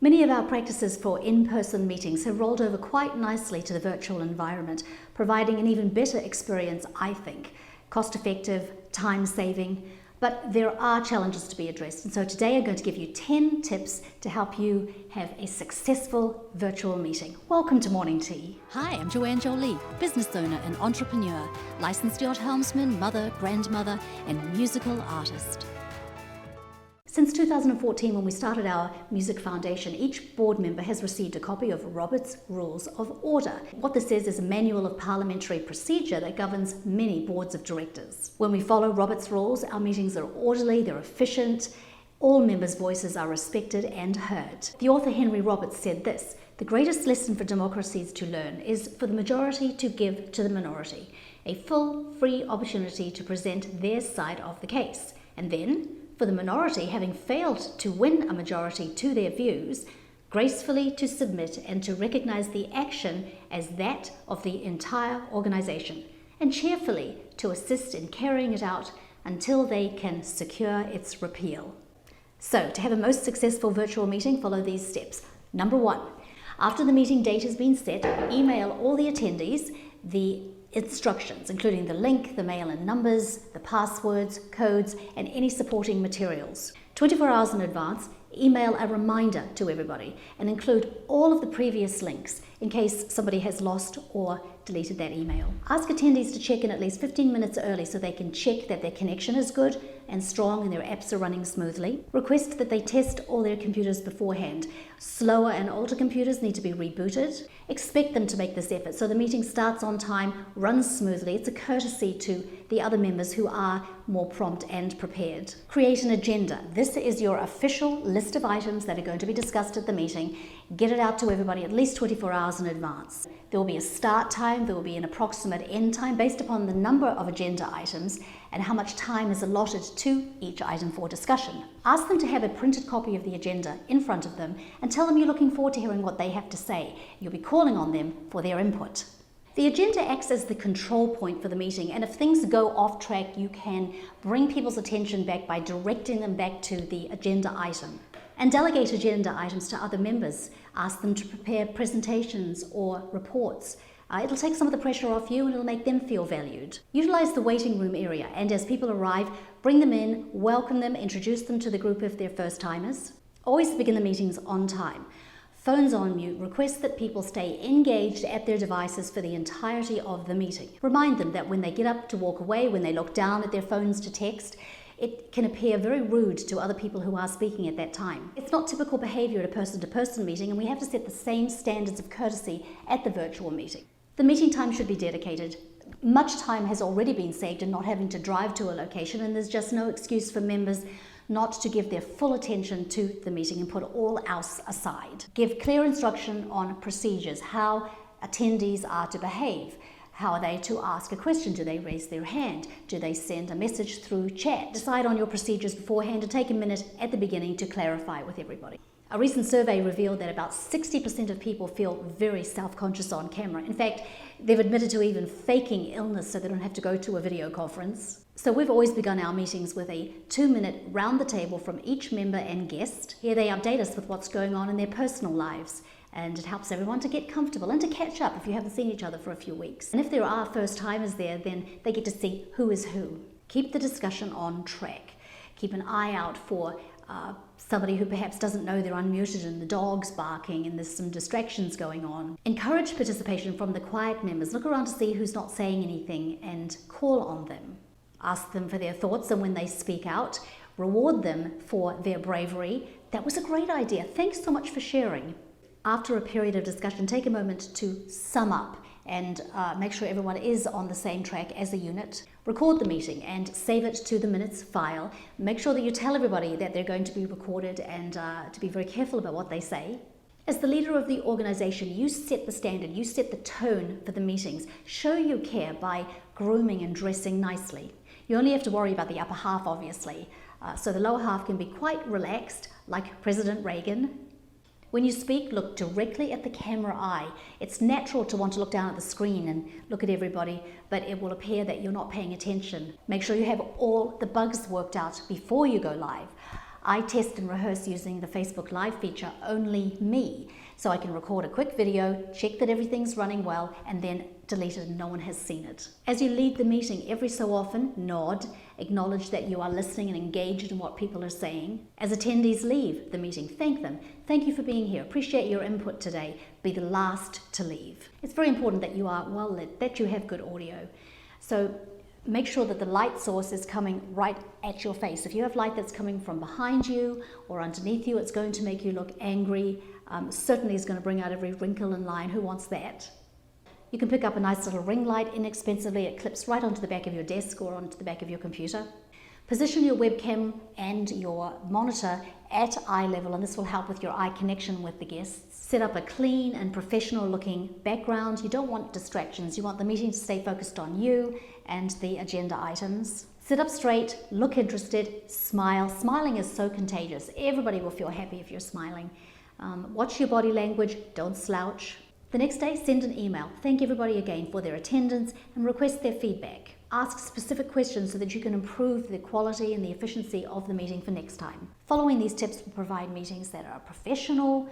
Many of our practices for in-person meetings have rolled over quite nicely to the virtual environment, providing an even better experience, I think. Cost-effective, time-saving, but there are challenges to be addressed. And so today I'm going to give you 10 tips to help you have a successful virtual meeting. Welcome to Morning Tea. Hi, I'm Joanne Jolie, business owner and entrepreneur, licensed yacht helmsman, mother, grandmother, and musical artist. Since 2014, when we started our music foundation, each board member has received a copy of Robert's Rules of Order. What this is a manual of parliamentary procedure that governs many boards of directors. When we follow Robert's rules, our meetings are orderly, they're efficient, all members' voices are respected and heard. The author Henry Roberts said this: "The greatest lesson for democracies to learn is for the majority to give to the minority a full, free opportunity to present their side of the case, and then, for the minority, having failed to win a majority to their views, gracefully to submit and to recognize the action as that of the entire organization, and cheerfully to assist in carrying it out until they can secure its repeal." So, to have a most successful virtual meeting, follow these steps. Number 1, after the meeting date has been set, email all the attendees the instructions, including the link, the mail-in numbers, the passwords, codes, and any supporting materials. 24 hours in advance, email a reminder to everybody and include all of the previous links in case somebody has lost or deleted that email. Ask attendees to check in at least 15 minutes early so they can check that their connection is good and strong and their apps are running smoothly. Request that they test all their computers beforehand. Slower and older computers need to be rebooted. Expect them to make this effort so the meeting starts on time, runs smoothly. It's a courtesy to the other members who are more prompt and prepared. Create an agenda. This is your official list of items that are going to be discussed at the meeting. Get it out to everybody at least 24 hours in advance. There will be a start time, there will be an approximate end time based upon the number of agenda items and how much time is allotted to each item for discussion. Ask them to have a printed copy of the agenda in front of them and tell them you're looking forward to hearing what they have to say. You'll be calling on them for their input. The agenda acts as the control point for the meeting, and if things go off track, you can bring people's attention back by directing them back to the agenda item. And delegate agenda items to other members. Ask them to prepare presentations or reports. It'll take some of the pressure off you and it'll make them feel valued. Utilize the waiting room area, and as people arrive, bring them in, welcome them, introduce them to the group if they're first timers. Always begin the meetings on time. Phones on mute. Request that people stay engaged at their devices for the entirety of the meeting. Remind them that when they get up to walk away, when they look down at their phones to text, it can appear very rude to other people who are speaking at that time. It's not typical behavior at a person-to-person meeting, and we have to set the same standards of courtesy at the virtual meeting. The meeting time should be dedicated. Much time has already been saved in not having to drive to a location, and there's just no excuse for members not to give their full attention to the meeting and put all else aside. Give clear instruction on procedures, how attendees are to behave. How are they to ask a question? Do they raise their hand? Do they send a message through chat? Decide on your procedures beforehand and take a minute at the beginning to clarify with everybody. A recent survey revealed that about 60% of people feel very self-conscious on camera. In fact, they've admitted to even faking illness so they don't have to go to a video conference. So we've always begun our meetings with a 2-minute round the table from each member and guest. Here they update us with what's going on in their personal lives. And it helps everyone to get comfortable and to catch up if you haven't seen each other for a few weeks. And if there are first-timers there, then they get to see who is who. Keep the discussion on track. Keep an eye out for somebody who perhaps doesn't know they're unmuted and the dog's barking and there's some distractions going on. Encourage participation from the quiet members. Look around to see who's not saying anything and call on them. Ask them for their thoughts, and when they speak out, reward them for their bravery. That was a great idea. Thanks so much for sharing. After a period of discussion, take a moment to sum up and make sure everyone is on the same track as a unit. Record the meeting and save it to the minutes file. Make sure that you tell everybody that they're going to be recorded and to be very careful about what they say. As the leader of the organization, you set the standard, you set the tone for the meetings. Show you care by grooming and dressing nicely. You only have to worry about the upper half, obviously. So the lower half can be quite relaxed, like President Reagan. When you speak, look directly at the camera eye. It's natural to want to look down at the screen and look at everybody, but it will appear that you're not paying attention. Make sure you have all the bugs worked out before you go live. I test and rehearse using the Facebook Live feature, Only Me. So I can record a quick video, check that everything's running well, and then delete it and no one has seen it. As you lead the meeting, every so often, nod, acknowledge that you are listening and engaged in what people are saying. As attendees leave the meeting, thank them. Thank you for being here. Appreciate your input today. Be the last to leave. It's very important that you are well lit, that you have good audio. So make sure that the light source is coming right at your face. If you have light that's coming from behind you or underneath you, it's going to make you look angry. Certainly is going to bring out every wrinkle and line. Who wants that? You can pick up a nice little ring light inexpensively. It clips right onto the back of your desk or onto the back of your computer. Position your webcam and your monitor at eye level, and this will help with your eye connection with the guests. Set up a clean and professional looking background. You don't want distractions. You want the meeting to stay focused on you and the agenda items. Sit up straight, look interested, smile. Smiling is so contagious. Everybody will feel happy if you're smiling. Watch your body language, don't slouch. The next day, send an email. Thank everybody again for their attendance and request their feedback. Ask specific questions so that you can improve the quality and the efficiency of the meeting for next time. Following these tips will provide meetings that are professional,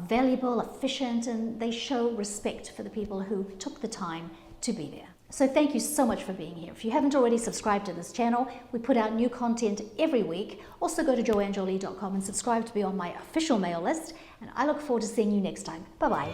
valuable, efficient, and they show respect for the people who took the time to be there. So thank you so much for being here. If you haven't already subscribed to this channel, we put out new content every week. Also go to joannejolie.com and subscribe to be on my official mail list. And I look forward to seeing you next time. Bye-bye.